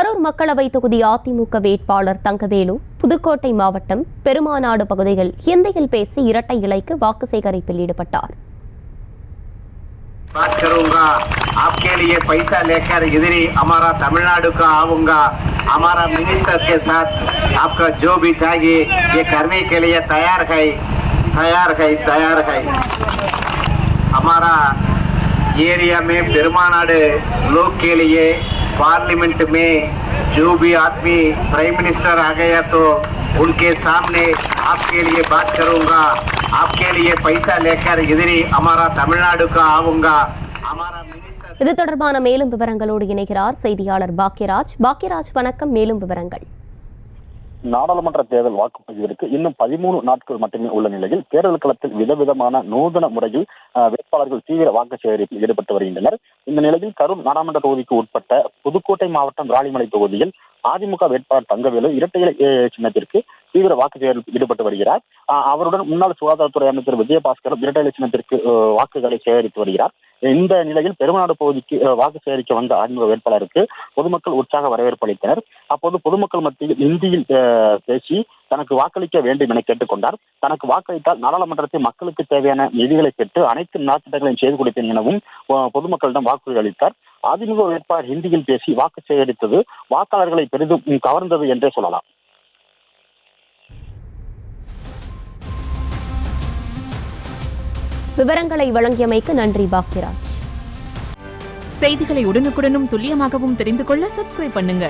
கரூர் மக்களவை தொகுதி அதிமுக வேட்பாளர் தங்கவேலு புதுக்கோட்டை மாவட்டம் பெருமாநாடு பகுதியில் ஹிந்தியில் பேசி இரட்டை இலைக்கு வாக்கு சேகரிப்பில் ஈடுபட்டார். बात करूंगा आपके लिए पैसा लेकर इधर ही हमारा तमिलनाडु का आऊंगा. हमारा मिनिस्टर के साथ आपका जो भी चाहिए ये करने के लिए तैयार है. हमारा एरिया में पेरुमानाडु लोग के लिए पार्लियामेंट में जो भी आदमी प्राइम मिनिस्टर आ गया तो उनके सामने आपके लिए बात करूंगा. आपके लिए पैसा लेकर इधर ही हमारा तमिलनाडु का आऊंगा. हमारा मिनिस्टर இது தொடர்பான மேலும் விவரங்களோடு இணைகிறார் செய்தியாளர் பாக்கியராஜ். வணக்கம். மேலும் விவரங்கள். நாடாளுமன்ற தேர்தல் வாக்குப்பதிவிற்கு இன்னும் 13 நாட்கள் மட்டுமே உள்ள நிலையில் தேர்தல் களத்தில் விதவிதமான நூதன முறையில் வேட்பாளர்கள் தீவிர வாக்கு சேகரிப்பில் ஈடுபட்டு வருகின்றனர். இந்த நிலையில் கரூர் நாடாளுமன்ற தொகுதிக்கு உட்பட்ட புதுக்கோட்டை மாவட்டம் விராலிமலை தொகுதியில் அதிமுக வேட்பாளர் தங்கவேலு இரட்டை இலை சின்னத்திற்கு தீவிர வாக்கு சேகரிப்பில் ஈடுபட்டு வருகிறார். அவருடன் முன்னாள் சுகாதாரத்துறை அமைச்சர் விஜயபாஸ்கரும் இரட்டை இலை சின்னத்திற்கு வாக்குகளை சேகரித்து வருகிறார். இந்த நிலையில் பெருமாநாடு பகுதிக்கு வாக்கு சேகரிக்க வந்த அதிமுக வேட்பாளருக்கு பொதுமக்கள் உற்சாக வரவேற்பு அளித்தனர். அப்போது பொதுமக்கள் மத்தியில் இந்தியில் பேசி தனக்கு வாக்களிக்க வேண்டும் என கேட்டுக்கொண்டார். தனக்கு வாக்களித்தால் நாடாளுமன்றத்தில் மக்களுக்கு தேவையான நிதிகளை பெற்று அனைத்து நலத்திட்டங்களையும் செய்து கொடுப்பேன் எனவும் பொதுமக்களிடம் வாக்குறுதி அளித்தார். அதிமுக வேட்பாளர் ஹிந்தியில் பேசி வாக்கு சேகரித்தது வாக்காளர்களை பெரிதும் கவர்ந்தது என்றே சொல்லலாம். விவரங்களை வழங்கியமைக்கு நன்றி பாக்கியராஜ். செய்திகளை உடனுக்குடனும் துல்லியமாகவும் தெரிந்து கொள்ள சப்ஸ்கிரைப் பண்ணுங்க.